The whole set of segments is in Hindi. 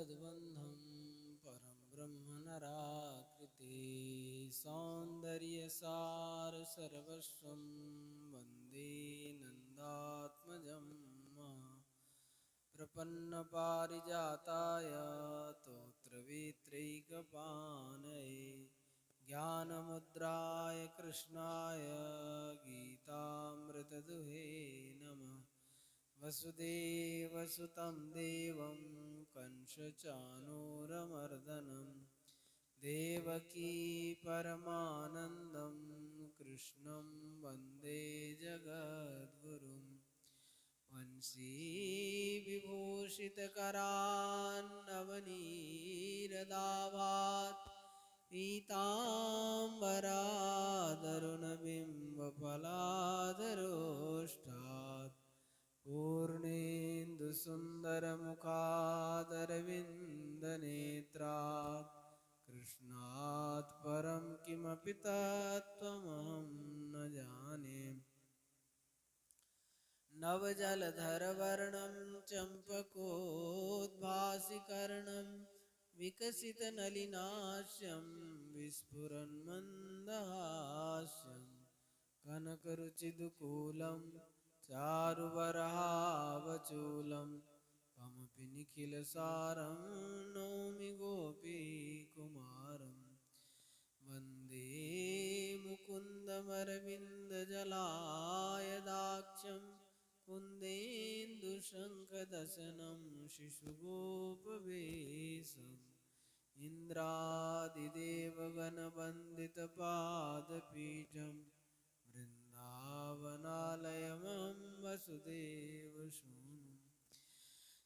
भगवद्बन्धं परं ब्रह्म नराकृति सौन्दर्यसार सर्वस्वं वन्दे नन्दात्मजं प्रपन्नपारिजाताय तोत्रवेत्रैकपाणये ज्ञानमुद्राय कृष्णाय गीतामृतदुहे नमः। वसुदेवसुतं देवं कंसचाणूरमर्दनं देवकी परमानन्दं कृष्णं वन्दे जगद्गुरुं। वंशीविभूषितकरान्नवनीरदाभात् पीताम्बराधरुणबिम्बफलाधरोष्ठात् पूर्णेन्दुसुन्दरमुखादरविन्दनेत्रात् कृष्णात् परं किमपि तत्त्वमहं न जाने। नवजलधरवर्णं चम्पकोद्भासिकर्णं विकसितनलिनास्यं विस्फुरन्मन्दहास्यं कनकरुचिदुकूलं चारुबरहावचूलं कमपि निखिलसारं नौमि गोपीकुमारं। वन्दे मुकुन्दमरविन्दजलायदाक्षं कुन्देन्दुशङ्खदशनं शिशुगोपवेशम् इन्द्रादिदेवगणवन्दितपादपीठं वृन्दावनालयमं वसुदेवसूनुं।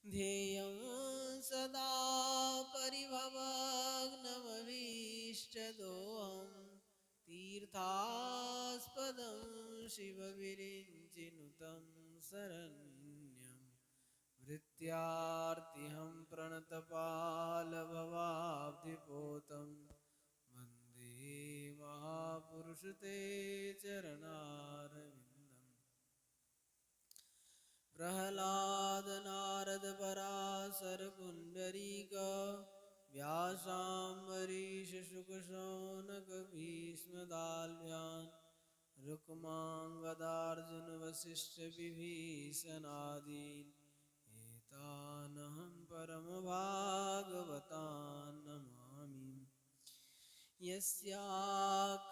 ध्येयं सदा परिभवग्नमभीष्टदोहं तीर्थास्पदं शिवविरिञ्चिनुतं शरण्यं। भृत्यार्तिहं प्रणतपालभवाब्धिपोतं वन्दे महापुरुषते चरणारविन्दम्। प्रह्लादनारदपराशरपुण्डरीक व्यासाम्बरीषशुकशौनकभीष्मदाल्भ्यान् रुक्माङ्गदार्जुनवसिष्ठविभीषणादीन् एतानहं परमभागवतान् नमामि। यस्या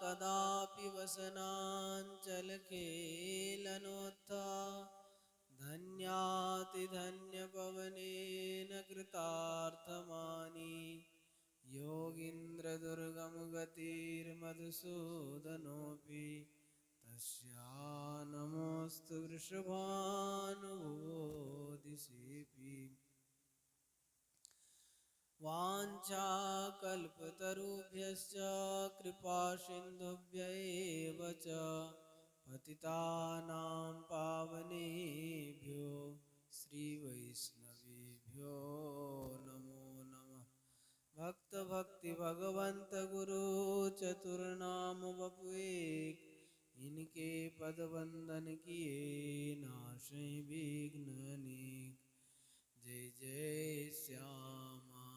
कदापि वसनाञ्चलखेलनोत्था धन्यातिधन्यपवनेन कृतार्थमानि योगीन्द्रदुर्गं गतिर्मधुसूदनोऽपि तस्या नमोऽस्तु वृषभानुबोधिसेऽपि। वाञ्छाकल्पतरुभ्यश्च कृपासिन्धुभ्य एव च पतितानां पावनेभ्यो श्रीवैष्णवेभ्यो नमो नमः। भक्तभक्तिभगवन्त गुरु चतुर्नाम वपुएक इनके पदवंदन किए नाशे विघ्न अनेक। जय जय श्यामा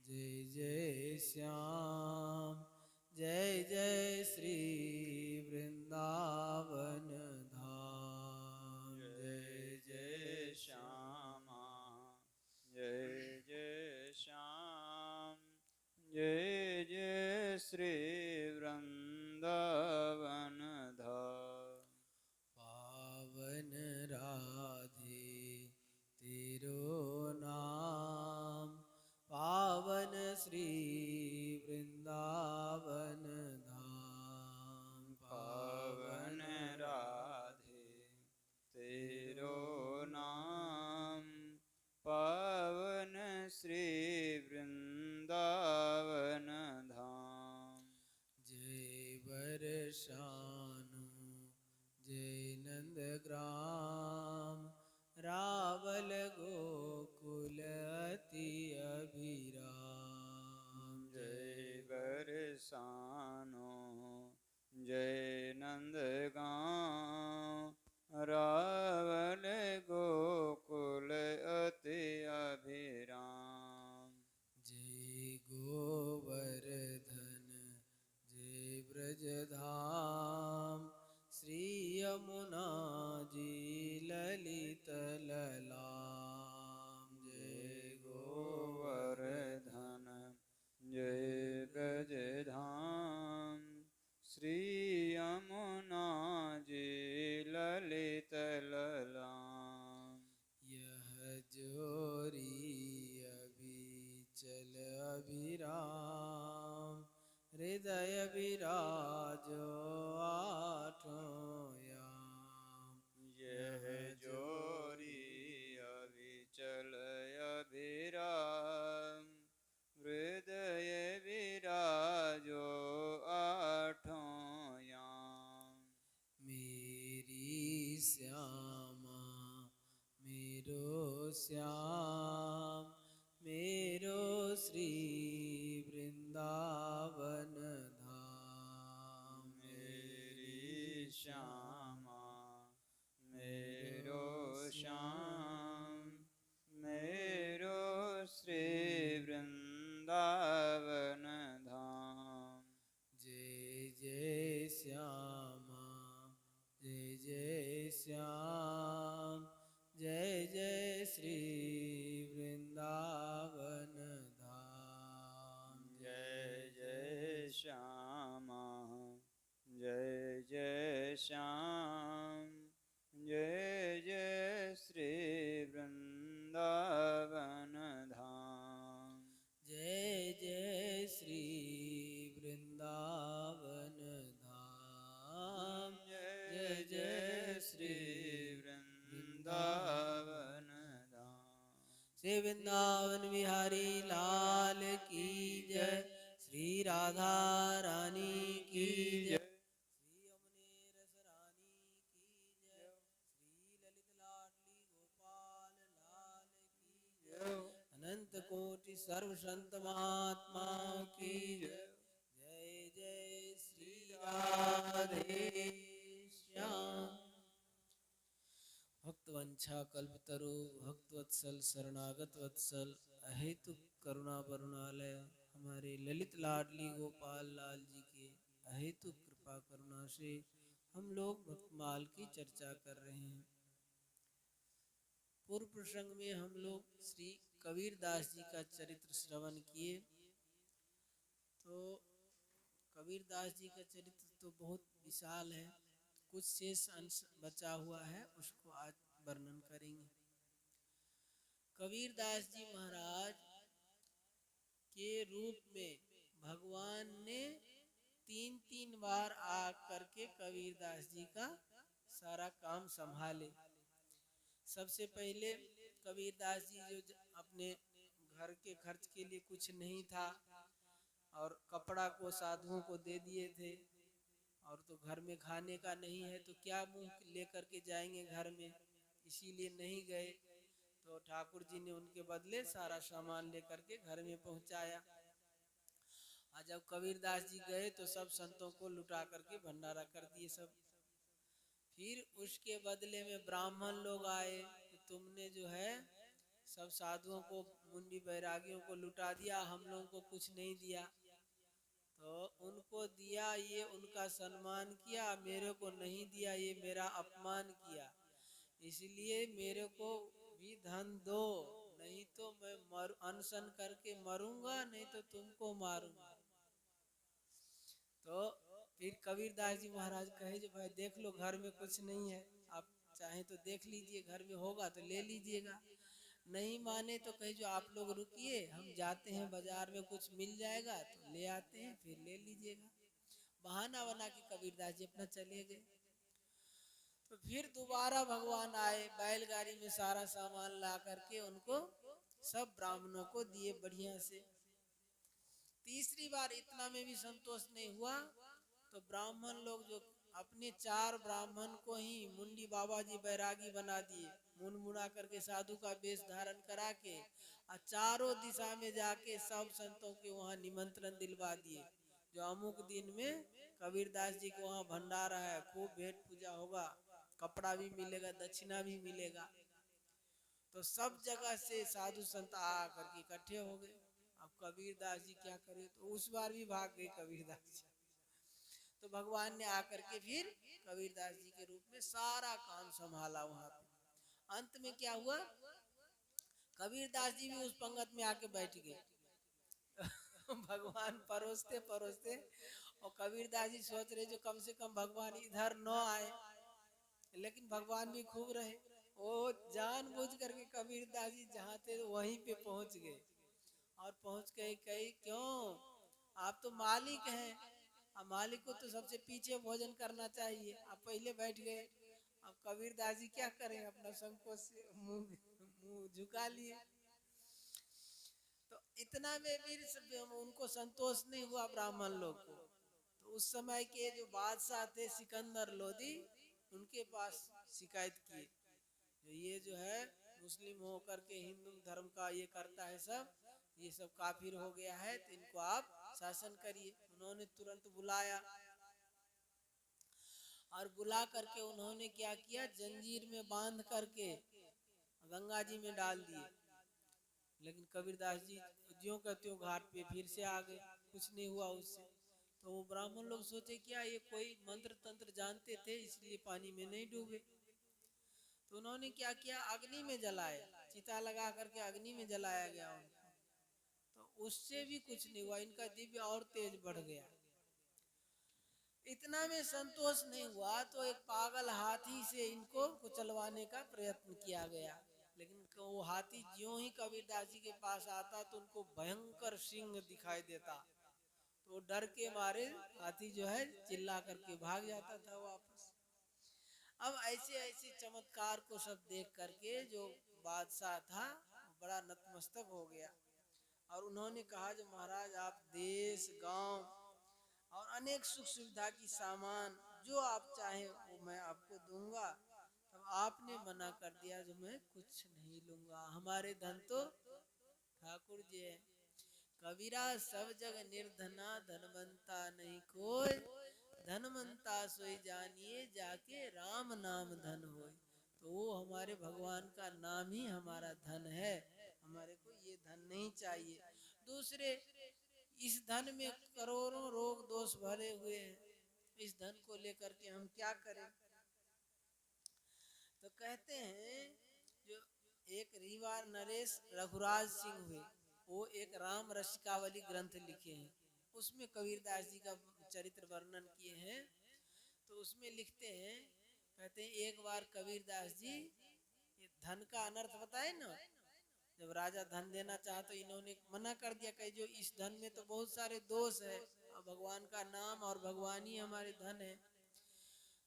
जय जय श्याम जय जय श्री वृंदावन धाम। जय जय श्यामा जय जय श्याम जय जय श्री वृंदावन धाम। पावन राधे तेरो नाम पावन श्री जोरी अभिचल अभिराम हृदय विराजो आठों याम। यह जोरी अविचल अभिराम हृदय विराजो आठों याम। मेरी श्यामा मेरो श्याम मेरो श्री वृंदावन धाम। मेरी श्यामा मेरो श्याम मेरो श्री वृंदावन धाम। जय जय श्यामा जय जय श्याम जय जय श्री वृंदावन धाम। जय जय श्यामा जय जय श्याम जय जय श्री वृंदावन धाम। जय जय श्री वृंदावन धाम। जय जय श्री वृंदावन धाम। श्री वृंदावन बिहारी लाल की जय। श्री राधा रानी की जय। श्री यमुने रस रानी की जय। श्री ललित लाडली गोपाल लाल की जय। अनंत कोटि सर्व संत महात्माओं की जय। जय जय श्री राधे श्याम। भक्तवंछा कल्पतरु भक्तवत्सल शरणागत वत्सल अहेतुक करुणा वरुणालय हमारे ललित लाडली गोपाल लाल जी के अहेतुक कृपा करुणा से हम लोग भक्तमाल की चर्चा कर रहे हैं। पूर्व प्रसंग में हम लोग श्री कबीरदास जी का चरित्र श्रवण किए। तो कबीरदास जी का चरित्र तो बहुत विशाल है, कुछ शेष अंश बचा हुआ है, उसको आज वर्णन करेंगे। कबीरदास जी महाराज के रूप में भगवान ने 3 बार आ करके कबीरदास जी का सारा काम संभाले। सबसे पहले कबीरदास जी जो अपने घर के खर्च के लिए कुछ नहीं था और कपड़ा को साधुओं को दे दिए थे, और तो घर में खाने का नहीं है तो क्या मुंह लेकर के जाएंगे घर में, इसीलिए नहीं गए। तो ठाकुर जी ने उनके बदले सारा सामान लेकर के घर में पहुंचाया। और जब कबीरदास जी गए तो सब संतों को लुटा करके भंडारा कर दिए सब। फिर उसके बदले में ब्राह्मण लोग आए कि तुमने जो है सब साधुओं को मुंडी बैरागियों को लुटा दिया, हम लोगों को कुछ नहीं दिया। तो उनको दिया, ये उनका सम्मान किया, मेरे को नहीं दिया, ये मेरा अपमान किया, इसलिए मेरे को भी धन दो, नहीं तो मैं अनशन करके मरूंगा, नहीं तो तुमको मारूंगा। तो फिर कबीरदास जी महाराज कहे जो भाई देख लो घर में कुछ नहीं है, आप चाहे तो देख लीजिए, घर में होगा तो ले लीजिएगा। नहीं माने तो कहे जो आप लोग रुकिए, हम जाते हैं बाजार में, कुछ मिल जाएगा तो ले आते हैं, फिर ले लीजिएगा। बहाना बना के कबीरदास जी अपना चले गए। तो फिर दोबारा भगवान आए, बैलगाड़ी में सारा सामान ला करके उनको सब ब्राह्मणों को दिए बढ़िया से। तीसरी बार इतना में भी संतोष नहीं हुआ तो ब्राह्मण लोग जो अपने 4 ब्राह्मण को ही मुंडी बाबा जी बैरागी बना दिए, मुनमुना करके साधु का वेश धारण करा के, और चारों दिशा में जाके सब संतों के वहाँ निमंत्रण दिलवा दिए, जो अमुक दिन में कबीरदास जी के वहाँ भंडारा है, खूब भेंट पूजा होगा, कपड़ा भी मिलेगा, दक्षिणा भी मिलेगा। तो सब जगह से साधु संत आ करके इकट्ठे हो गए। अब कबीरदास जी क्या करे, तो उस बार भी भाग गए कबीरदास जी। तो भगवान ने आकर के फिर कबीरदास जी के रूप में सारा काम संभाला वहां पे। अंत में क्या हुआ, कबीरदास जी भी उस पंगत में आके बैठ गए। भगवान परोसते परोसते, और कबीरदास जी सोच रहे जो कम से कम भगवान इधर न आए, लेकिन भगवान भी खूब रहे, वो जानबूझ करके कबीरदास जी जहाँ थे वहीं पे पहुंच गए, और पहुंच गए कही क्यों, आप तो मालिक हैं, अब मालिक को तो सबसे पीछे भोजन करना चाहिए, आप पहले बैठ गए। अब कबीरदास जी क्या करें, अपना संकोच से मुंह मुंह झुका लिए। तो इतना में भी उनको संतोष नहीं हुआ ब्राह्मण लोग को। तो उस समय के जो बादशाह थे सिकंदर लोदी, उनके पास शिकायत की, जो ये जो है मुस्लिम होकर के हिंदू धर्म का ये करता है, सब ये सब काफिर हो गया है, तो इनको आप शासन करिए। उन्होंने तुरंत बुलाया, और बुला करके उन्होंने क्या किया, जंजीर में बांध करके गंगा जी में डाल दिए। लेकिन कबीरदास जी ज्यों का त्यों घाट पे फिर से आ गए, कुछ नहीं हुआ उससे। तो वो ब्राह्मण लोग सोचे क्या ये कोई मंत्र तंत्र जानते थे इसलिए पानी में नहीं डूबे। तो उन्होंने क्या किया, अग्नि में जलाया, चिता लगा करके अग्नि में जलाया गया उनको। तो उससे भी कुछ नहीं हुआ, इनका दिव्य और तेज बढ़ गया। इतना में संतोष नहीं हुआ तो एक पागल हाथी से इनको कुचलवाने का प्रयत्न किया गया। लेकिन वो हाथी ज्यों ही कबीरदास जी के पास आता तो उनको भयंकर सिंह दिखाई देता, तो डर के मारे हाथी जो है चिल्ला करके भाग जाता था वापस। अब ऐसे ऐसे चमत्कार को सब देख करके जो बादशाह था बड़ा नतमस्तक हो गया, और उन्होंने कहा जो महाराज आप देश गांव और अनेक सुख सुविधा की सामान जो आप चाहें वो मैं आपको दूंगा। तब आपने मना कर दिया जो मैं कुछ नहीं लूंगा, हमारे धन तो ठाकुर जी है। कबीरा सब जग निर्धना धनवंता नहीं कोई, धनवंता सोई जानिए जाके राम नाम धन होए। तो वो हमारे भगवान का नाम ही हमारा धन है, हमारे को ये धन नहीं चाहिए। दूसरे इस धन में करोड़ों रोग दोष भरे हुए हैं, इस धन को लेकर के हम क्या करें। तो कहते हैं जो एक रीवा नरेश रघुराज सिंह हुए, वो एक राम रसिकावली ग्रंथ लिखे हैं, उसमें कबीरदास जी का चरित्र वर्णन किए हैं। तो उसमें लिखते हैं, कहते हैं एक बार कबीरदास जी धन का अनर्थ बताए ना, जब राजा धन देना चाहा तो इन्होंने मना कर दिया, कहे जो इस धन में तो बहुत सारे दोष है, और भगवान का नाम और भगवान ही हमारे धन है।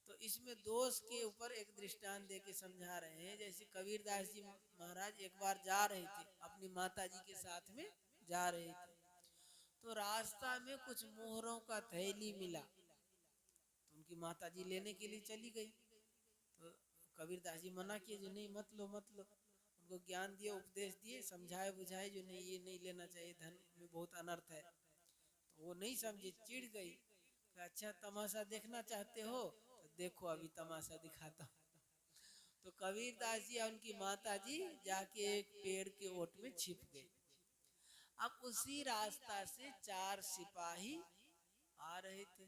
तो इसमें दोष के ऊपर एक दृष्टांत दे के समझा रहे हैं। जैसे कबीरदास जी महाराज एक बार जा रहे थे, अपनी माता जी के साथ में जा रहे थे, तो रास्ता में कुछ मोहरों का थैली मिला, तो उनकी माता जी लेने के लिए चली गई। तो कबीरदास जी मना किए, जो नहीं मत लो मत लो, उनको ज्ञान दिए उपदेश दिए समझाए बुझाए, जो नहीं ये नहीं लेना चाहिए, धन में बहुत अनर्थ है। तो वो नहीं समझी, चिढ़ गई, अच्छा तमाशा देखना चाहते हो तो देखो अभी तमाशा दिखाता हूँ। तो कबीरदास जी और उनकी माता जी जाके एक पेड़ के ओट में छिप गए। अब उसी रास्ता से 4 सिपाही आ रहे थे,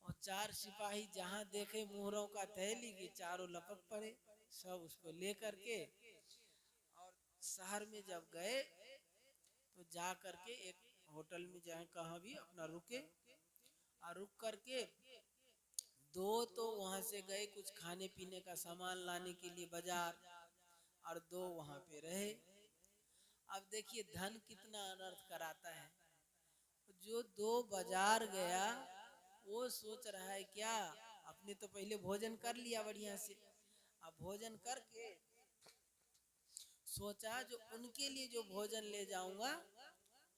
और 4 सिपाही जहां देखे मोहरों का थैली की चारों लपक पड़े, सब उसको लेकर के, और शहर में जब गए तो जा करके एक होटल में जाए कहाँ भी अपना रुके, और रुक करके दो तो वहां से गए कुछ खाने पीने का सामान लाने के लिए बाजार, और 2 वहां पे रहे। अब देखिए धन कितना अनर्थ कराता है। जो 2 बाजार गया वो सोच रहा है क्या, अपने तो पहले भोजन कर लिया बढ़िया से, अब भोजन करके सोचा जो उनके लिए जो भोजन ले जाऊंगा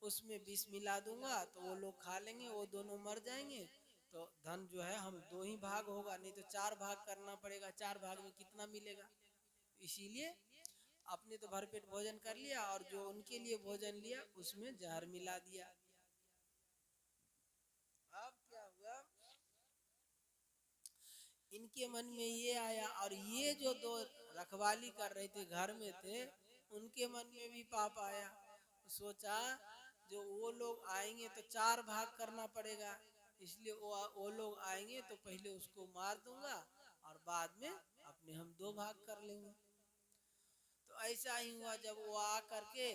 उसमें विष मिला दूंगा, तो वो लोग खा लेंगे, वो दोनों मर जाएंगे, तो धन जो है हम 2 ही भाग होगा, नहीं तो 4 भाग करना पड़ेगा, 4 भाग में कितना मिलेगा। इसीलिए अपने तो भरपेट भोजन कर लिया, और जो उनके लिए भोजन लिया उसमें जहर मिला दिया। अब क्या हुआ, इनके मन में ये आया, और ये जो 2 रखवाली कर रहे थे घर में थे, उनके मन में भी पाप आया। सोचा जो वो लोग आएंगे तो 4 भाग करना पड़ेगा, इसलिए वो लोग आएंगे तो पहले उसको मार दूंगा, और बाद में अपने हम 2 भाग कर लेंगे। तो ऐसा ही हुआ, जब वो आ करके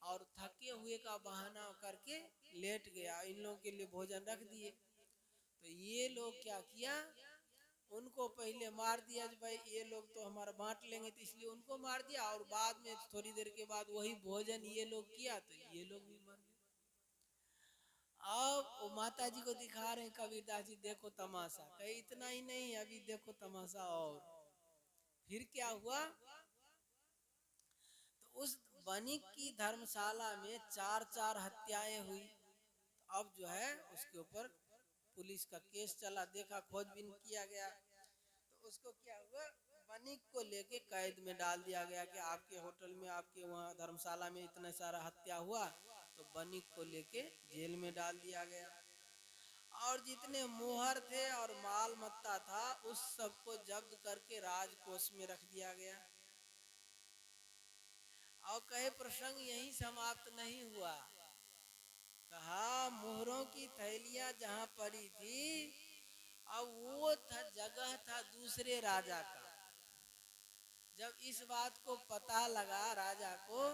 और थके हुए का बहाना करके लेट गया, इन लोगों के लिए भोजन रख दिए। तो ये लोग क्या किया, उनको पहले मार दिया जो भाई ये लोग तो हमारा बांट लेंगे, तो इसलिए उनको मार दिया। और बाद में थोड़ी देर के बाद वही भोजन ये लोग किया तो ये लोग भी मर गए। अब वो माता जी को दिखा रहे हैं कबीरदास जी, देखो तमाशा। कहे इतना ही नहीं, अभी देखो तमाशा। और फिर क्या हुआ, तो उस वणिक की धर्मशाला में 4 हत्याएं हुई। अब जो है उसके ऊपर पुलिस का केस चला, देखा खोजबीन किया गया, तो उसको क्या हुआ, वणिक को लेके कैद में डाल दिया गया कि आपके होटल में, आपके वहाँ धर्मशाला में इतना सारा हत्या हुआ, तो वणिक को लेके जेल में डाल दिया गया। और जितने मोहर थे और माल मत्ता था उस सबको जब्त करके राजकोष में रख दिया गया। और कहे प्रसंग यहीं समाप्त नहीं हुआ, कहा मोहरों की थैलियां जहां पड़ी थी, अब वो था जगह था दूसरे राजा का। जब इस बात को पता लगा राजा को,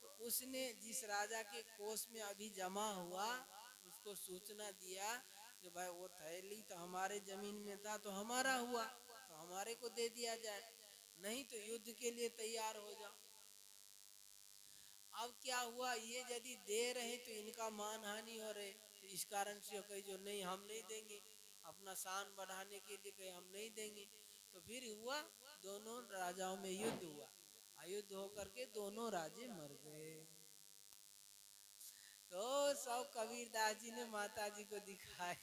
तो उसने जिस राजा के कोष में अभी जमा हुआ उसको सूचना दिया कि भाई वो थैली तो हमारे जमीन में था, तो हमारा हुआ तो हमारे को दे दिया जाए, नहीं तो युद्ध के लिए तैयार हो जाओ। अब क्या हुआ, ये यदि दे रहे तो इनका मान हानि हो रहे, तो इस कारण से कही जो नहीं हम नहीं देंगे, अपना शान बढ़ाने के लिए कहे हम नहीं देंगे। तो फिर हुआ, दोनों राजाओं में युद्ध हुआ, युद्ध होकर के दोनों राजे मर गए। तो सब कबीरदास जी ने माता जी को दिखाए।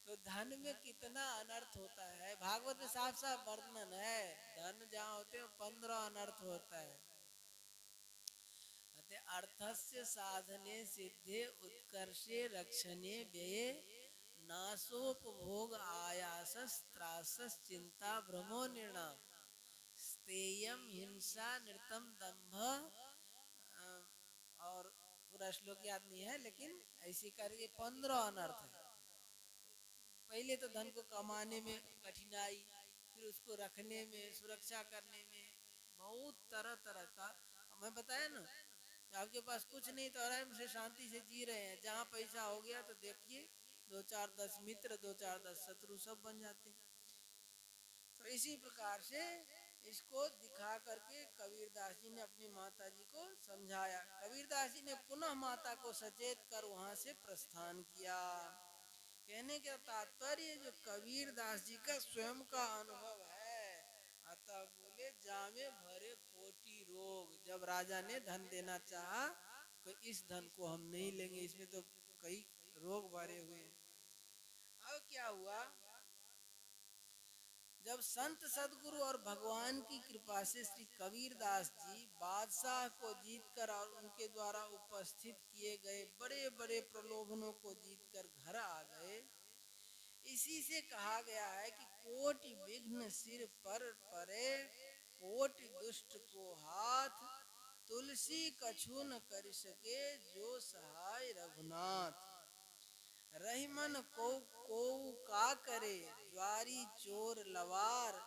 तो धन में कितना अनर्थ होता है, भागवत में साफ साफ वर्णन है, धन जहाँ होते हैं 15 अनर्थ होता है। अर्थस्य साधने सिद्धे उत्कर्षे रक्षणे व्यये नाशोपभोग आयासस त्रासस चिंता भ्रमो निर्णाम स्तेयम हिंसा नृतम दंभ। और पूरा श्लोक याद नहीं है, लेकिन ऐसी करके 15 अनर्थ है। पहले तो धन को कमाने में कठिनाई, फिर उसको रखने में, सुरक्षा करने में बहुत तरह तरह का। मैं बताया ना, आपके पास कुछ नहीं तो आराम से शांति से जी रहे हैं, जहाँ पैसा हो गया तो देखिए 2 4 10 मित्र, 2 4 10 शत्रु सब बन जाते हैं। तो इसी प्रकार से इसको दिखा करके कबीरदास जी ने अपनी माता जी को समझाया। कबीरदास जी ने पुनः माता को सचेत कर वहां से प्रस्थान किया। कहने का तात्पर्य जो कबीरदास जी का स्वयं का अनुभव है, अतः बोले जामे भरे कोटि रोग। जब राजा ने धन देना चाहा तो इस धन को हम नहीं लेंगे, इसमें तो कई रोग भरे हुए। अब क्या हुआ, जब संत सदगुरु और भगवान की कृपा से श्री कबीरदास जी बादशाह को जीतकर और उनके द्वारा उपस्थित किए गए बड़े बड़े प्रलोभनों को जीतकर घर आ गए, इसी से कहा गया है कि कोटि विघ्न सिर पर परे, कोटि दुष्ट को हाथ, तुलसी कछु न कर सके जो सहाय रघुनाथ। रहीमन को का करे, ज्वारी चोर लवार,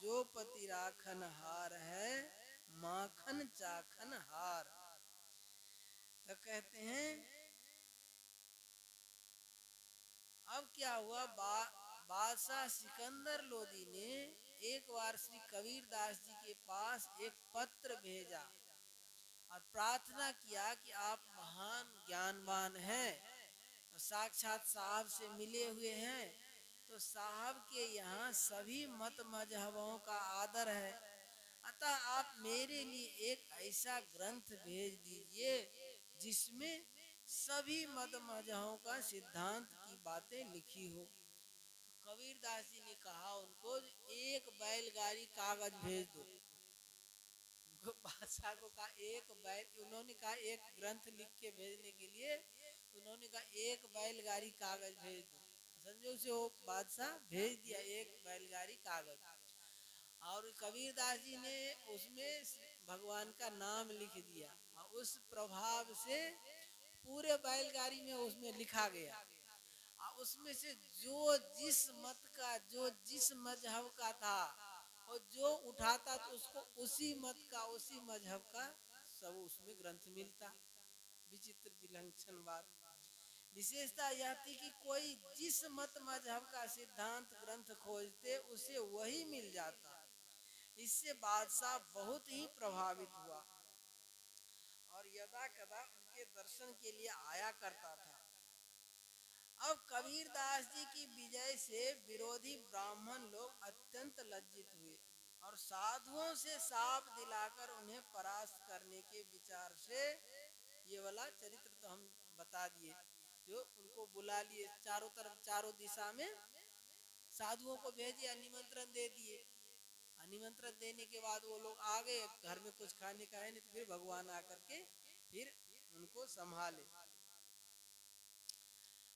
जो पति राखन हार है, माखन चाखन हार। तो कहते हैं अब क्या हुआ, बादशाह सिकंदर लोदी ने एक बार श्री कबीरदास जी के पास एक पत्र भेजा और प्रार्थना किया कि आप महान ज्ञानवान हैं, साक्षात साहब से मिले हुए हैं, तो साहब के यहाँ सभी मत मजहबों का आदर है, अतः आप मेरे लिए एक ऐसा ग्रंथ भेज दीजिए जिसमें सभी मत मजहबों का सिद्धांत की बातें लिखी हो। तो कबीरदास जी ने कहा उनको, एक बैलगाड़ी कागज भेज दो। बादशाह को कहा एक बैल, उन्होंने कहा एक ग्रंथ लिख के भेजने के लिए, उन्होंने कहा एक बैलगाड़ी कागज भेज दो। संजोग से वो बादशाह भेज दिया एक बैलगाड़ी कागज, और कबीरदास जी ने उसमें भगवान का नाम लिख दिया, और उस प्रभाव से पूरे बैलगाड़ी में उसमें लिखा गया, और उसमें से जो जिस मत का, जो जिस मजहब का था, और जो उठाता तो उसको उसी मत का, उसी मजहब का सब उसमें ग्रंथ मिलता। विचित्र विलक्षण बात। विशेषता यह थी कि कोई जिस मत मजहब का सिद्धांत ग्रंथ खोजते उसे वही मिल जाता। इससे बादशाह बहुत ही प्रभावित हुआ और यदा कदा उनके दर्शन के लिए आया करता था। अब कबीरदास जी की विजय से विरोधी ब्राह्मण लोग अत्यंत लज्जित हुए और साधुओं से साफ दिलाकर उन्हें परास्त करने के विचार से, ये वाला चरित्र तो हम बता दिए, जो उनको बुला लिए चारों तरफ, चारों दिशा में साधुओं को भेजे, निमंत्रण दे दिए। निमंत्रण देने के बाद वो लोग आ गए, घर में कुछ खाने का है नहीं, तो फिर भगवान आकर के फिर उनको संभाले।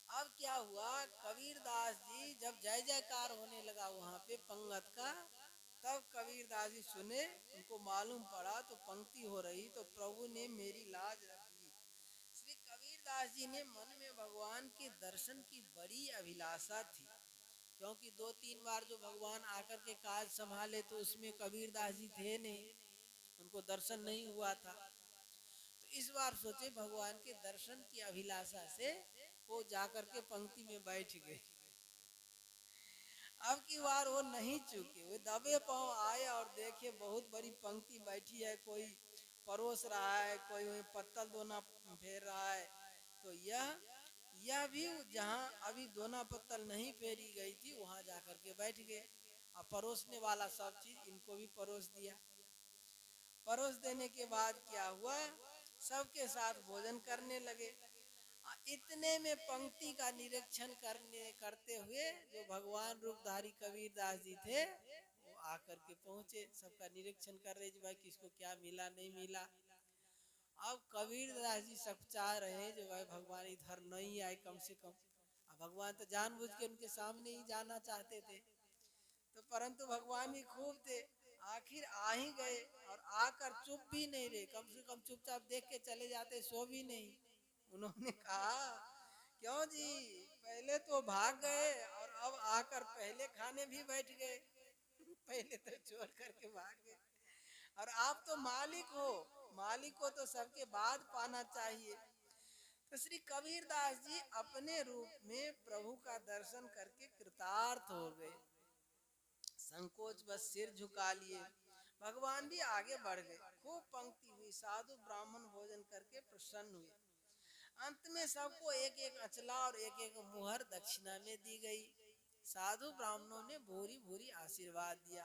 अब क्या हुआ, कबीरदास जी जब जय जयकार होने लगा वहां पे पंगत का, तब कबीरदास जी सुने, उनको मालूम पड़ा तो पंक्ति हो रही, तो प्रभु ने मेरी लाज रख ली। श्री कबीरदास जी ने मन में भगवान के दर्शन की बड़ी अभिलाषा थी, क्योंकि 2-3 बार जो भगवान आकर के काज संभाले तो उसमें कबीरदास जी थे नहीं, उनको दर्शन नहीं हुआ था। तो इस बार सोचे भगवान के दर्शन की अभिलाषा से वो जाकर के पंक्ति में बैठ गए। अब की बार वो नहीं चूके, वो दबे पांव आए और देखे बहुत बड़ी पंक्ति बैठी है, कोई परोस रहा है, कोई वही पत्तल दोना फेर रहा है। तो यह भी जहाँ अभी दोना पत्तल नहीं फेरी गई थी वहां जाकर के बैठ गए और परोसने वाला सब चीज इनको भी परोस दिया। परोस देने के बाद क्या हुआ, सबके साथ भोजन करने लगे। इतने में पंक्ति का निरीक्षण करते हुए जो भगवान रूपधारी कबीरदास जी थे वो आकर के पहुंचे, सबका निरीक्षण कर रहे भाई किसको क्या मिला नहीं मिला। अब कबीरदास जी सब चाह रहे जो भाई भगवान इधर नहीं आए कम से कम। अब भगवान तो जानबूझ के उनके सामने ही जाना चाहते थे, तो परंतु भगवान ही खूब थे, आखिर आ ही गए और आकर चुप भी नहीं रहे, कम से कम चुपचाप देख के चले जाते, सो भी नहीं। उन्होंने कहा क्यों जी, पहले तो भाग गए और अब आकर पहले खाने भी बैठ गए। पहले तो छोड़ करके भाग गए और आप तो मालिक हो, मालिक को तो सबके बाद पाना चाहिए। तो श्री कबीरदास जी अपने रूप में प्रभु का दर्शन करके कृतार्थ हो गए, संकोच बस सिर झुका लिए। भगवान भी आगे बढ़ गए, खूब पंक्ति हुई, साधु ब्राह्मण भोजन करके प्रसन्न हुए। अंत में सबको एक एक अचला और एक एक मुहर दक्षिणा में दी गई। साधु ब्राह्मणों ने भूरी भूरी आशीर्वाद दिया।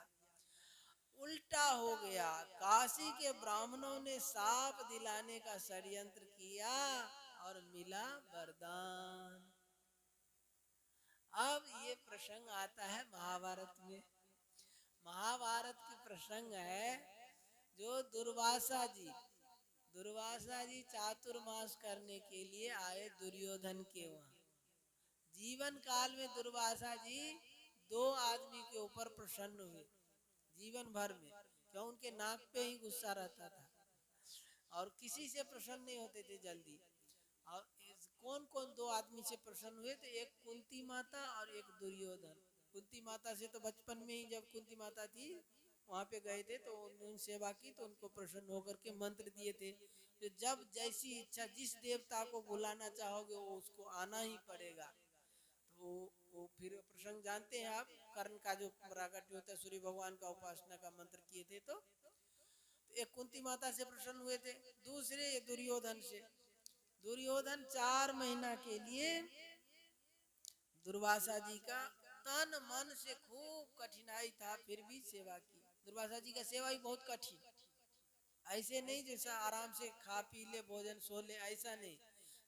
उल्टा हो गया, काशी के ब्राह्मणों ने साप दिलाने का षड्यंत्र किया और मिला वरदान। अब ये प्रसंग आता है महाभारत में। महाभारत की प्रसंग है जो दुर्वासा जी चातुर्मास करने के लिए आए दुर्योधन के वहां। जीवन काल में दुर्वासा जी 2 आदमी के ऊपर प्रसन्न हुए, जीवन भर में, क्यों उनके नाक पे ही गुस्सा रहता था और किसी से प्रसन्न नहीं होते थे जल्दी। और कौन कौन 2 आदमी से प्रसन्न हुए, तो एक कुंती माता और एक दुर्योधन। कुंती माता से तो बचपन में ही जब कुंती माता थी वहां पे गए थे तो उन्होंने सेवा की, तो उनको प्रसन्न होकर के मंत्र दिए थे, तो जब जैसी इच्छा जिस देवता को बुलाना चाहोगे वो उसको आना ही पड़ेगा। तो वो फिर प्रसंग जानते हैं आप, कर्ण का जो प्राकट्य होता है, सूर्य भगवान का उपासना का मंत्र किए थे, तो एक कुंती माता से प्रसन्न हुए थे, दूसरे दुर्योधन से। दुर्योधन 4 महीना के लिए दुर्वासा जी का तन मन से खूब कठिनाई था, फिर भी सेवा की। दुर्वासा जी का सेवा ही बहुत कठिन, ऐसे नहीं जैसा आराम से खा पी ले भोजन सो ले, ऐसा नहीं।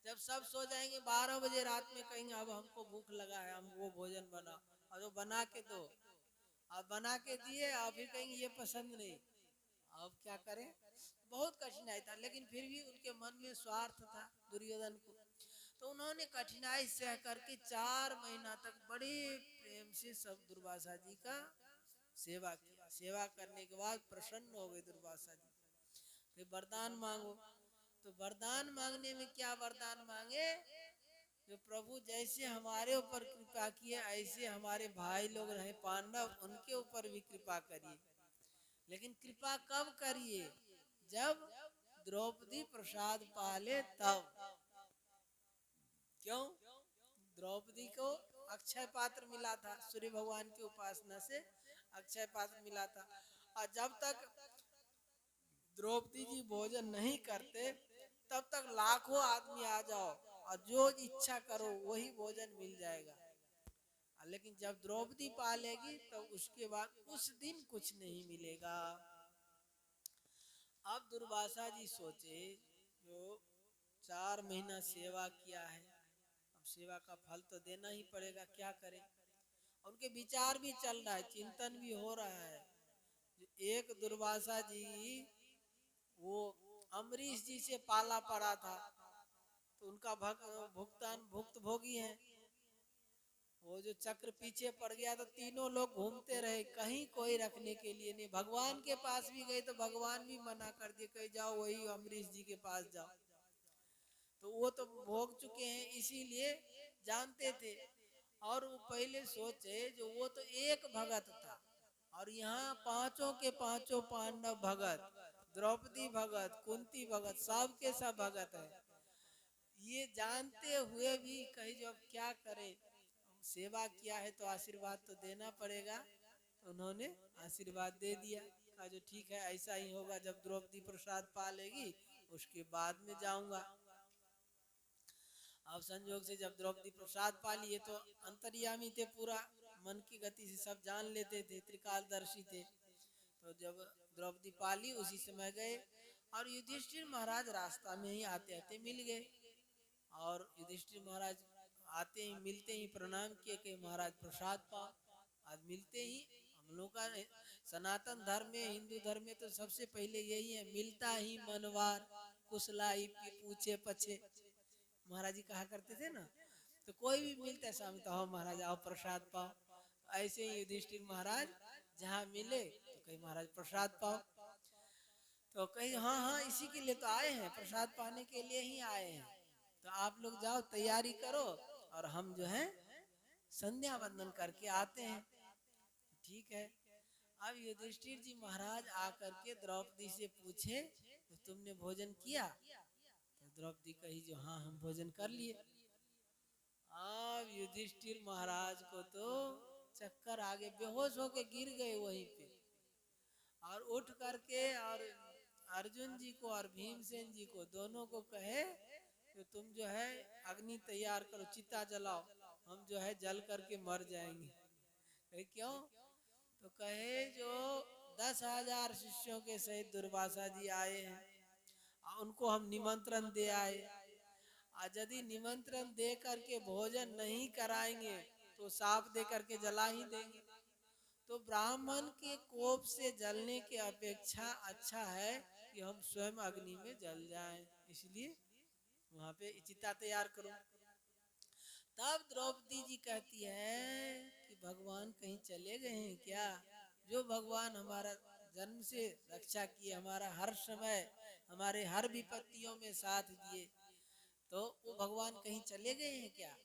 जब सब सो जाएंगे 12 बजे रात में कहेंगे अब हमको भूख लगा है, हम वो भोजन बनाओ, और वो बना के दो, अब बना के दिए और फिर कहेंगे ये पसंद नहीं, अब क्या करें। बहुत कठिनाई था, लेकिन फिर भी उनके मन में स्वार्थ था दुर्योधन को, तो उन्होंने कठिनाई सह करके 4 महीना तक बड़े प्रेम से सब दुर्वासा जी का सेवा किया। सेवा करने के बाद प्रसन्न हो गए दुर्वासा जी, फिर वरदान मांगो। तो वरदान मांगने में क्या वरदान मांगे, जो प्रभु जैसे हमारे ऊपर कृपा किए ऐसे हमारे भाई लोग रहे पांडव, उनके ऊपर भी कृपा करिए। लेकिन कृपा कब करिए, जब द्रौपदी प्रसाद पाले तब। क्यों? द्रौपदी को अक्षय पात्र मिला था, सूर्य भगवान की उपासना से अक्षय पात्र मिला था। और जब तक द्रौपदी जी भोजन नहीं करते तब तक लाखों आदमी आ जाओ और जो इच्छा करो वही भोजन मिल जाएगा। लेकिन जब द्रौपदी पालेगी तो उसके बाद उस दिन कुछ नहीं मिलेगा। अब दुर्वासा जी सोचे, जो 4 महीना सेवा किया है, अब सेवा का फल तो देना ही पड़ेगा, क्या करें। उनके विचार भी चल रहा है, चिंतन भी हो रहा है। एक दुर्वासा जी वो अम्बरीश जी से पाला पड़ा था, तो उनका भुगतान भुक्त भोगी है। वो जो चक्र पीछे पड़ गया तो तीनों लोग घूमते रहे, कहीं कोई रखने के लिए नहीं। भगवान के पास भी गए तो भगवान भी मना कर दिए, कहीं जाओ वही अम्बरीश जी के पास जाओ। तो वो तो भोग चुके हैं, इसीलिए जानते थे। और वो पहले सोचे जो वो तो एक भगत था और यहाँ पांचों के पांचों पांडव भगत, द्रौपदी भगत, कुंती भगत, सब के सब भगत है। ये जानते हुए भी कहीं जो अब क्या करे, सेवा किया है तो आशीर्वाद तो देना पड़ेगा। तो उन्होंने आशीर्वाद दे दिया, कहा जो ठीक है ऐसा ही होगा, जब द्रौपदी प्रसाद पा लेगी उसके बाद में जाऊंगा। अब संयोग से जब द्रौपदी प्रसाद पा लिए तो अंतर्यामी थे, पूरा मन की गति से सब जान लेते थे, त्रिकालदर्शी थे। तो जब द्रौपदी पाली उसी समय गए और युधिष्ठिर महाराज रास्ता में ही आते आते मिल गए। और युधिष्ठिर महाराज आते ही मिलते ही प्रणाम किए कि महाराज प्रसाद पाओ। आज मिलते ही हम लोग का सनातन धर्म में, हिंदू धर्म में तो सबसे पहले यही है, मिलता ही मनवार कुशलाई पूछे पछे, महाराज जी कहा करते थे ना। तो कोई भी मिलता है सामने तो महाराज आओ प्रसाद पाओ। ऐसे ही युधिष्ठिर महाराज जहाँ मिले तो कहीं महाराज प्रसाद पाओ, तो कहीं हाँ हाँ इसी के लिए तो आए हैं, प्रसाद पाने के लिए ही आए हैं। तो आप लोग जाओ तैयारी करो और हम जो है संध्या वंदन करके आते हैं। ठीक है। अब युधिष्ठिर जी महाराज आकर के द्रौपदी से पूछे तो तुमने भोजन किया? तो द्रौपदी कही जो हाँ हम भोजन कर लिए। अब युधिष्ठिर महाराज को तो चक्कर आ गए, बेहोश होके गिर गए वहीं पे। और उठ करके और अर्जुन जी को और भीमसेन जी को दोनों को कहे कि तुम जो है अग्नि तैयार करो, चिता जलाओ, हम जो है जल करके मर जाएंगे। कहे क्यों? तो कहे जो 10,000 शिष्यों के सहित दुर्वासा जी आए हैं, उनको हम निमंत्रण दे आए, आज यदि निमंत्रण दे करके भोजन नहीं कराएंगे तो साफ दे करके जला ही देंगे। तो ब्राह्मण के कोप से जलने की अपेक्षा अच्छा है कि हम स्वयं अग्नि में जल जाएं, इसलिए वहां पे चिता तैयार करो। तब द्रौपदी जी कहती है कि भगवान कहीं चले गए हैं क्या? जो भगवान हमारा जन्म से रक्षा किए, हमारा हर समय, हमारे हर विपत्तियों में साथ दिए, तो वो भगवान कहीं चले गए हैं क्या?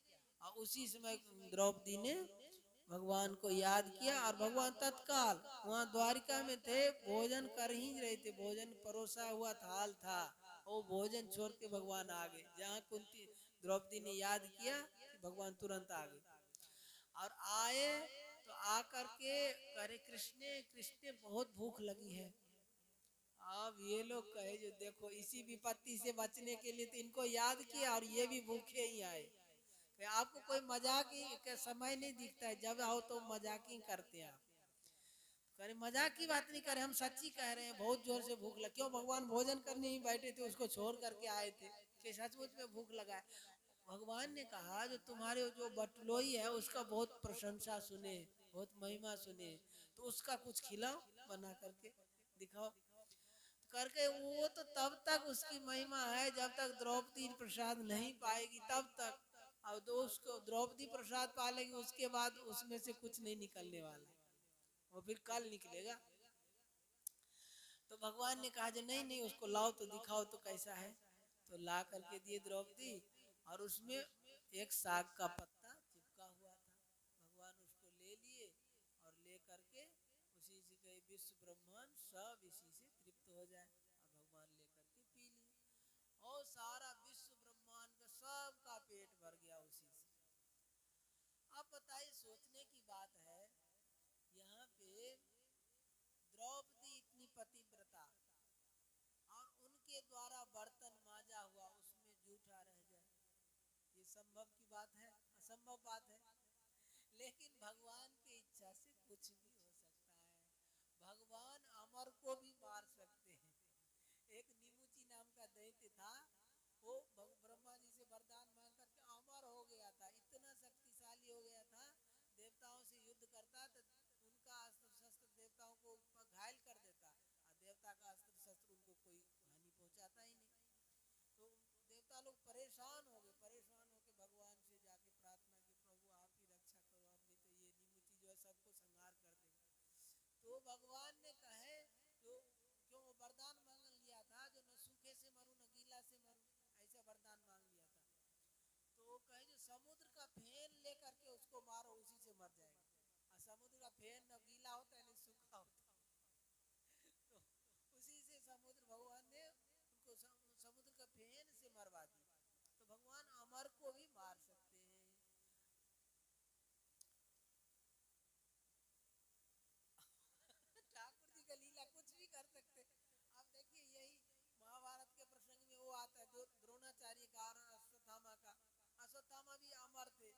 और उसी समय द्रौपदी ने भगवान को याद किया और भगवान तत्काल वहाँ द्वारिका में थे, भोजन कर ही रहे थे, भोजन परोसा हुआ थाल था, वो भोजन छोड़ के भगवान आ गए। जहाँ कुंती द्रौपदी ने याद किया कि भगवान तुरंत आ गए। और आए तो आकर के करे कृष्ण कृष्ण बहुत भूख लगी है। अब ये लोग कहे जो देखो इसी विपत्ति से बचने के लिए तो इनको याद किया और ये भी भूखे ही आए। आपको कोई मजाक ही का समय नहीं दिखता है, जब आओ तो मजाक ही करते हैं आप। करे मजाक की बात नहीं करे, हम सच्ची कह रहे हैं, बहुत जोर से भूख लग। क्यों? भगवान भोजन करने ही बैठे थे, उसको छोड़ करके आए थे कि सचमुच में भूख लगा है। भगवान ने कहा जो तुम्हारे जो बटलोई है उसका बहुत प्रशंसा सुने, बहुत महिमा सुने, तो उसका कुछ खिलाओ, बना करके दिखाओ। करके वो तो तब तक उसकी महिमा है जब तक द्रौपदी प्रसाद नहीं पाएगी तब तक। अब तो उसको द्रौपदी प्रसाद पालेगी उसके बाद उसमें से कुछ नहीं निकलने वाला, वो फिर कल निकलेगा। तो भगवान ने कहा जो नहीं नहीं उसको लाओ तो दिखाओ तो कैसा है। तो ला करके दिए द्रौपदी, और उसमें एक साग का पत्ता चिपका हुआ था। भगवान उसको ले लिए और ले करके उसी से कहे विश्व ब्रह्मांड सब इसी से तृप्त हो जाए, और भगवान ले करके पी लिए और सारा विश्व ब्रह्मांड का सबका पेट भर गया। सोचने की बात है, यहाँ पे द्रौपदी इतनी पतिव्रता और उनके द्वारा बर्तन माजा हुआ उसमें जूठा रह जाए, ये संभव की बात है? असंभव बात है। लेकिन भगवान की इच्छा से कुछ भी हो सकता है। भगवान अमर को भी मार सकते हैं। एक नीमुची नाम का दैत्य था, वो ब्रह्मा जी से वरदान मांग करके अमर हो गया था, इतना शक्तिशाली हो गया था, देवताओं से युद्ध करता तो उनका अस्त्र शस्त्र देवताओं को घायल कर देता और देवता का अस्त्र शस्त्र उनको कोई हानि पहुंचाता ही नहीं। तो देवता लोग परेशान हो गए, परेशान होकर भगवान से जाके प्रार्थना की, प्रभु आप ही रक्षा करो, आप नहीं तो ये नीमुची जो है सबको संहार कर देगा। तो भगवान ने कहे जो क्यों वरदान मांग लिया था, जो न सूखे से मरूं न गीला से मरूं, ऐसा वरदान मांग लिया था। तो वो कहे जो समुद्र का फेन लेकर के उसको मारो, उसी से मर जाएगा। और समुद्र का फेन न गीला होता है न सूखा होता है। तो उसी से समुद्र भगवान ने उनको समुद्र का फेन से मरवा दिया। तो भगवान अमर को भी मार सकते हैं। ठाकुर जी का लीला कुछ भी कर सकते। आप देखिए यही महाभारत के प्रसंग में वो आता है, जो द्रोणाचार्य का और अश्वत्थामा का। अश्वत्थामा भी अमर थे,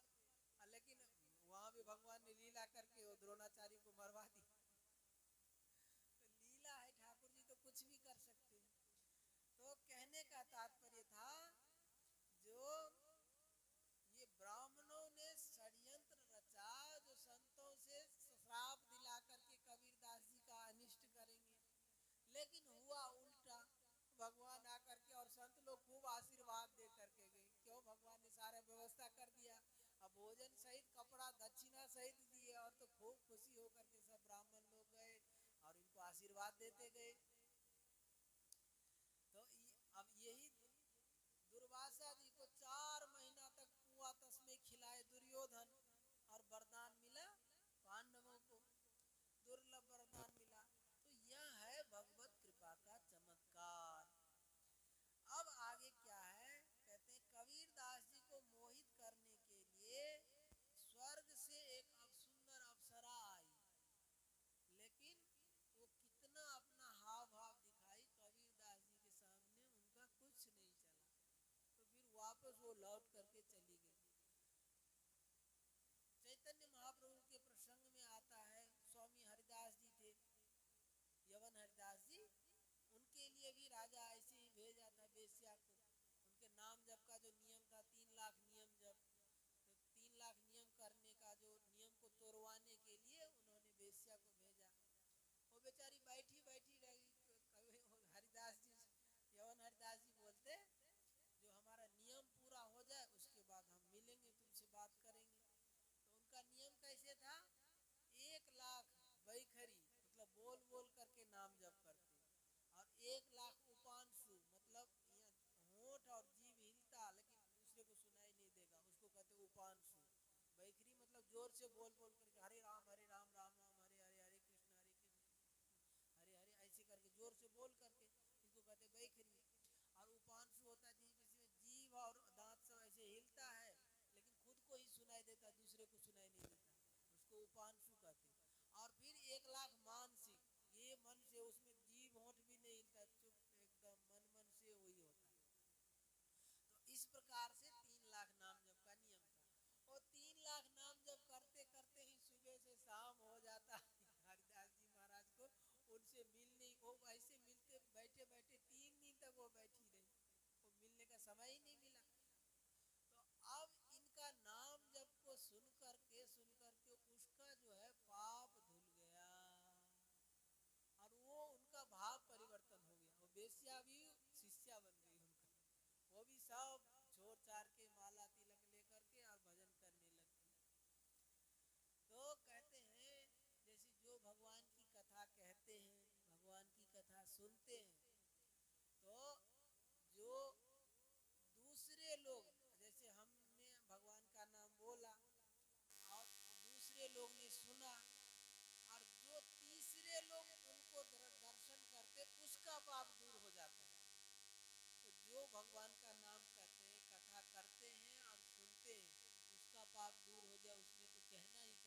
लेकिन वहां भी भगवान ने लीला करके वो द्रोणाचार्य को मरवा दी। तो लीला है, ठाकुर जी तो कुछ भी कर सकते हैं। तो कहने का तात्पर्य था, जो ये ब्राह्मणों ने षड्यंत्र रचा, जो संतों से श्राप दिला करके कबीरदास जी का अनिष्ट करेंगे, लेकिन हुआ उल्टा। भगवान आकर के और संत लोग खूब आशीर्वाद दे करके गए। क्यों? भगवान ने सारा व्यवस्था कर दिया, अब भोजन सहित कपड़ा दक्षिणा सहित दिए, और तो खूब खुशी होकर के सब ब्राह्मण लोग गए और इनको आशीर्वाद देते गए। तो अब यही दुर्वासा जी को 4 महीना तक कुआ तस्मे खिलाए दुर्योधन, और वरदान मिला पांडवों को, दुर्लभ वरदान मिला। तो यह है भगवत कृपा का चमत्कार। अब आगे क्या है, कहते हैं कबीरदास जी को मोहित करने के लिए स्वर्ग से एक सुंदर अप्सरा आई, लेकिन वो कितना अपना हाव भाव दिखाई, कबीरदास जी के सामने उनका कुछ नहीं चला। तो फिर वापस वो लौट करके चली गई। चैतन्य महाप्रभु के प्रसंग में आता है, स्वामी हरिदास जी थे, यवन हरिदास जी, उनके लिए भी राजा ऐसे ही भेजा था बेश्या को। उनके नाम जप का जो नियम था, 3 लाख नियम जप, तो 3 लाख नियम करने का जो नियम को तोड़वाने के लिए उन्होंने बेश्या को भेजा। वो बेचारी बैठी बैठी रही। हरिदास जी, यवन हरिदास जी बोलते, जो हमारा नियम पूरा हो जाए उसके बाद हम मिलेंगे, तुमसे बात करेंगे। तो उनका नियम कैसे था, 1 लाख बैखरी मतलब बोल बोल करके नाम जप करते, और 1 लाख उपांशु मतलब होंठ और जीभ हिलता लेकिन दूसरे को सुनाई नहीं देगा, उसको कहते उपांशु। बैखरी मतलब जोर से बोल बोल करके हरे राम राम राम हरे हरे, हरे कृष्ण हरे हरे, ऐसे करके जोर से बोल करके, इसको कहते बैखरी। और उपांशु होता है जिसमें जीभ और दांत सब ऐसे हिलता है लेकिन खुद को ही सुनाई देता, दूसरे को सुनाई नहीं देता, उसको उपांशु कहते। और फिर 1 लाख मानसिक, ये मन से, उसमें जीभ होंठ भी नहीं हिलता, चुप एकदम मन मन से वही होता है। तो इस प्रकार से 3 लाख नाम जप का नियम था। और 3 लाख नाम जप करते करते ही सुबह से शाम हो जाता। हरिदास जी महाराज को उनसे मिलने, वो ऐसे मिलते, बैठे बैठे 3 दिन तक वो बैठी रही, वो मिलने का समय ही नहीं मिला। तो अब इनका नाम जप को सुन करके उसका जो है पाप धुल गया, और वो उनका भाव परिवर्तन हो गया। वो बेश्या भी शिष्या बन गई उनका, वो भी सब छोड़ छाड़ के माला तिलक लेकर के और भजन करने लगती। तो कहते हैं जैसे जो भगवान की कथा कहते हैं, भगवान की कथा सुनते हैं, तो जो दूसरे लोग, जैसे हमने भगवान का नाम बोला और दूसरे लोग ने सुना, और जो तीसरे लोग उनको दर्शन करते उसका पाप दूर हो जाता है। तो जो भगवान का नाम करते हैं, कथा करते हैं और सुनते हैं, उसका पाप दूर हो जाए, उसमें तो कहना ही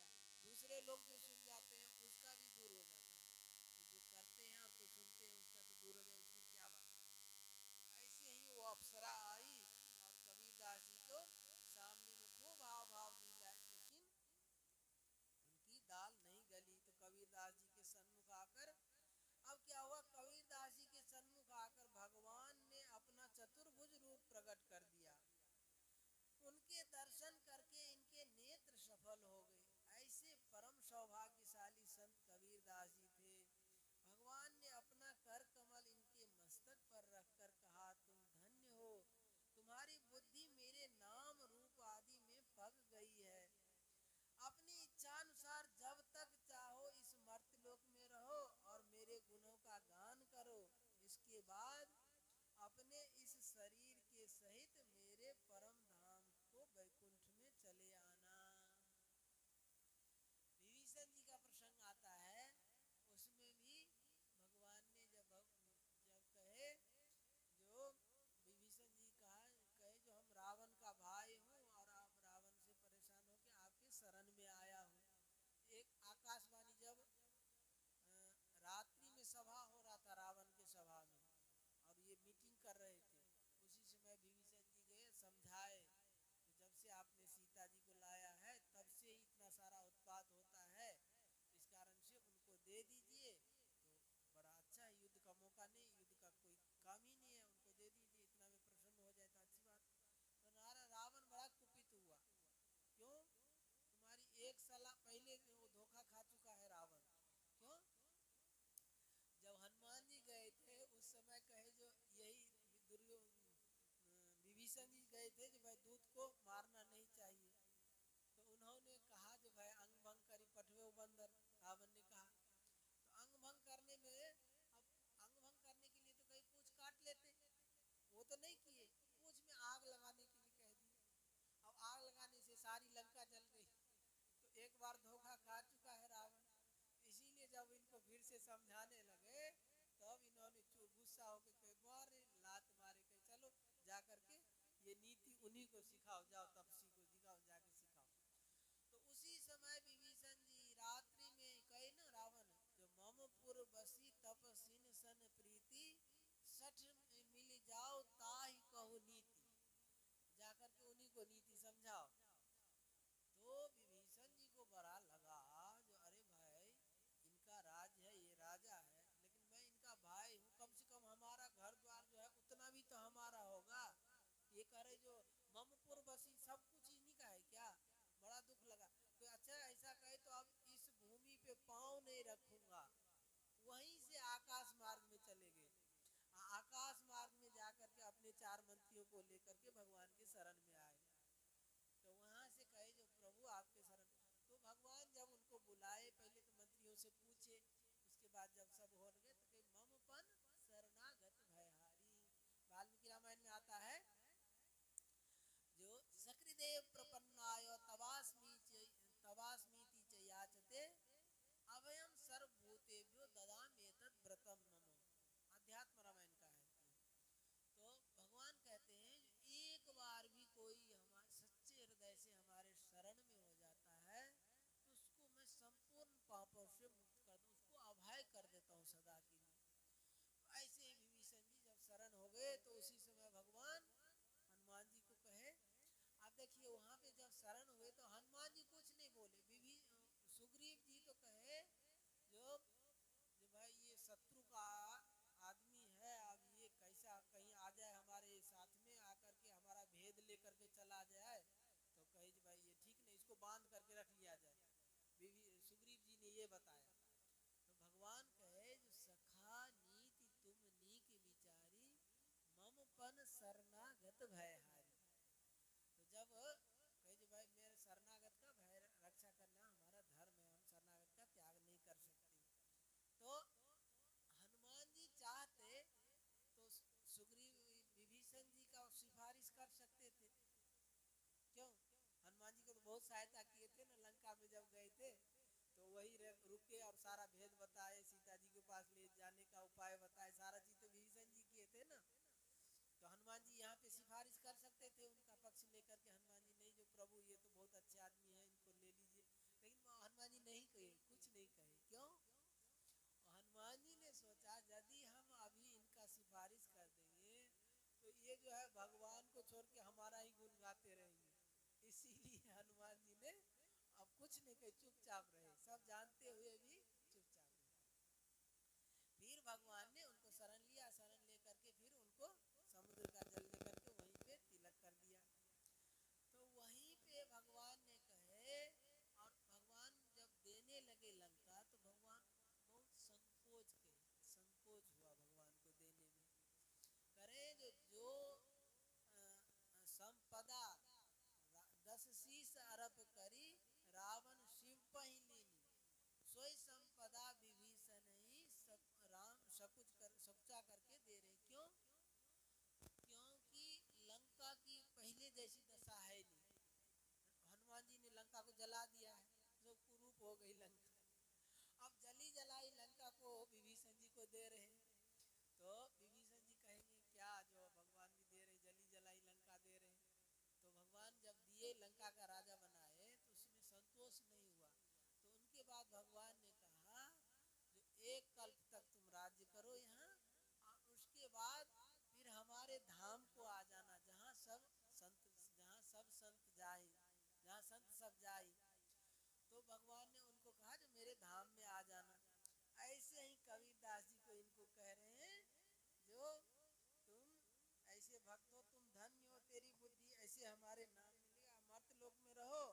दूसरे लोग जो सुन जाते हैं उसका भी दूर हो जाता है। तो जो करते हैं और जो सुनते हैं उसका तो दूर हो जाए, उसमें क्या बात है। ऐसे ही वो अप्सरा आई और कबीरदास जी को सामने में खूब हाव भाव दिलाए, लेकिन उनकी दाल नहीं गली। तो कबीरदास जी के सन्मुख आकर, अब क्या हुआ, कबीरदास जी के सन्मुख आकर भगवान ने अपना चतुर्भुज रूप प्रकट कर दिया। उनके दर्शन करके इनके नेत्र सफल हो गए। ऐसे परम सौभाग्यशाली संत कबीरदास जी थे। भगवान ने अपना कर कमल इनके मस्तक पर रखकर कहा, तुम धन्य हो, तुम्हारी बुद्धि मेरे नाम रूप आदि में पक गई है। अपनी इच्छा अनुसार जब तक चाहो इस मर्त्यलोक में रहो और मेरे गुणों का गान करो। इसके बाद अपने इस शरीर के सहित मेरे परम धाम को वैकुंठ में चले आना। विभीषण जी का प्रसंग आता है, उसमें भी भगवान ने जब कहे, जो विभीषण जी कहे जो हम रावण का भाई हूँ और आप रावण से परेशान होकर आपके शरण में आया हूँ। एक आकाशवाणी जब रात्रि में सभा हो रहा था रावण के सभा में, और ये मीटिंग कर रहे थे, उसी समय विभीषण जी गए समझाए कि जब से आपने सीता जी को लाया है तब से ही इतना सारा उत्पात होता है, इस कारण से उनको दे दीजिए तो बड़ा अच्छा है। युद्ध का मौका नहीं, युद्ध का कोई काम ही नहीं है, उनको दे दीजिए, इतना में प्रसन्न हो जाए तो अच्छी बात। तो नारा रावण बड़ा कुपित हुआ, क्यों, तुम्हारी एक साल पहले वो धोखा खा चुका है रावण। क्यों, जब हनुमान जी गए थे उस समय कहे जो यही विभीषण जी गए थे जो भाई दूत को मारना नहीं चाहिए, तो उन्होंने कहा जो भाई अंग भंग करी पठवे बंदर, रावण ने कहा। तो अंग भंग करने में, अब अंग भंग करने के लिए तो कहीं पूछ काट लेते, वो तो नहीं किए, पूछ में आग लगाने के लिए कह दिए। अब आग लगाने से सारी लंका जल गई, तो एक बार धोखा खा चुका है रावण। इसीलिए जब इनको फिर से समझाने लगे तब इन्होंने गुस्सा होकर कहे, मारे लात मारे, कहे चलो जा करके ये नीति उन्हीं को सिखाओ, जाओ तपसी को दिखाओ, जाके सिखाओ। तो उसी समय विभीषण जी रात्रि में कहे ना रावण, जो ममपुर बसी तपसिन सन प्रीति, सठ मिल जाओ ताहि कहु नीति, जाकर के उन्हीं को नीति समझाओ। तो विभीषण जी को बड़ा लगा जो अरे भाई इनका राज है, ये राजा है, लेकिन मैं इनका भाई हूँ, कम से कम हमारा घर द्वार जो है उतना भी तो हमारा होगा। ये कह रहे जो ममपुर बसी, सब कुछ इन्हीं का है क्या, बड़ा दुख लगा। तो अच्छा ऐसा कहे तो अब इस भूमि पे पाँव नहीं रखूंगा। वहीं से आकाश मार्ग में चले गए। आकाश मार्ग में जाकर के अपने 4 मंत्रियों को लेकर के भगवान के शरण में आए। तो वहां से कहे जो प्रभु आपके शरण, तो भगवान जब उनको बुलाए, पहले तो मंत्रियों से पूछे, उसके बाद जब सब हो गए तो कहे ममपन शरणागत भयहारी। वाल्मीकि रामायण में आता है जो सकृदेव प्रपन्नाय तवास्मीति च याचते अभयम सर्वभूतेभ्यो ददाम्येतद् व्रतम मम। अध्यात्म रामायण का है। तो भगवान कहते हैं एक बार भी कोई हमारे सच्चे हृदय से हमारे शरण में हो जाता है तो उसको मैं संपूर्ण पापों से मुक्त कर दूं, उसको अभय कर देता हूँ सदा के लिए। तो ऐसे ही विभीषण जी जब शरण हो गए तो उसी समय भगवान हनुमान जी को कहे, आप देखिए वहां पे जब शरण हुए तो हनुमान जी कुछ नहीं बोले, सुग्रीव जी तो कहे जो जो भाई ये शत्रु का आदमी है, अब ये कैसा कहीं आ जाए हमारे साथ में आकर के हमारा भेद लेकर के चला जाए, तो कहे जी भाई ये ठीक नहीं, इसको बांध करके रख लिया जाए। सुग्रीव जी ने ये बताया। तो भगवान कहे जो सखा नीति तुम नीक विचारी, ममपन शरणागत भयहारी। तो जब कहे जी भाई मेरे शरणागत का भय रक्षा करना हमारा धर्म है, हम शरणागत का त्याग नहीं कर सकते। तो हनुमान जी चाहते तो सुग्रीव विभीषण जी का सिफारिश कर सकते थे। क्यों, हनुमान जी को तो बहुत सहायता किए थे ना, लंका में जब गए थे तो वही रुके और सारा भेद बताए, सीता जी के पास ले जाने का उपाय बताए, सारा चीज तो विभीषण जी किए थे ना। तो हनुमान जी यहाँ पे सिफारिश कर सकते थे उनका पक्ष लेकर के, हनुमान जी नहीं जो प्रभु ये तो बहुत अच्छे आदमी है, इनको ले लीजिए, लेकिन हनुमान जी नहीं कहे, कुछ नहीं कहे। क्यों? हनुमान जी ने सोचा यदि हम अभी इनका सिफारिश कर देंगे तो ये जो है भगवान को छोड़ के हमारा ही गुण गाते रहेंगे। इसीलिए हनुमान जी ने अब कुछ नहीं कहे, चुपचाप रहे, सब जानते हुए भी चुपचाप रहे। फिर भगवान ने उनको शरण लिया, शरण लेकर के फिर उनको समुद्र का जल लेकर के वहीं पे तिलक कर दिया। तो वहीं पे भगवान ने कहे, और भगवान जब देने लगे लंका तो भगवान बहुत संकोच के, संकोच हुआ भगवान को देने में। करे जो संपदा 10 शीश अरप करी रावण शिव पहिलीनी, सोई संपदा विभीषण ही सब राम सकुचा करके दे रहे। क्यों? क्योंकि लंका की पहले जैसी दशा है नहीं। हनुमान जी ने लंका को जला दिया है, जो कुरूप हो गई लंका। अब जली जलाई लंका को विभीषण जी को दे रहे। तो विभीषण जी कहेंगे क्या, जो भगवान भी दे रहे, जली जलाई लंका दे रहे। तो भगवान जब दिए, लंका का राजा बनाए, तो उसमें संतोष नहीं हुआ। तो उनके बाद भगवान ने कहा जो 1 कल्प तक तुम राज्य करो यहाँ, और उसके बाद फिर हमारे धाम को आ जाना, जहाँ सब संत जाए, जहाँ संत सब जाए। तो भगवान ने उनको कहा जो मेरे धाम में आ जाना। ऐसे ही कबीरदास जी को इनको कह रहे हैं जो तुम ऐसे भक्त हो, तुम धन्य हो, तेरी बुद्धि ऐसे हमारे नाम मिलेगा, मर्त लोक में रहो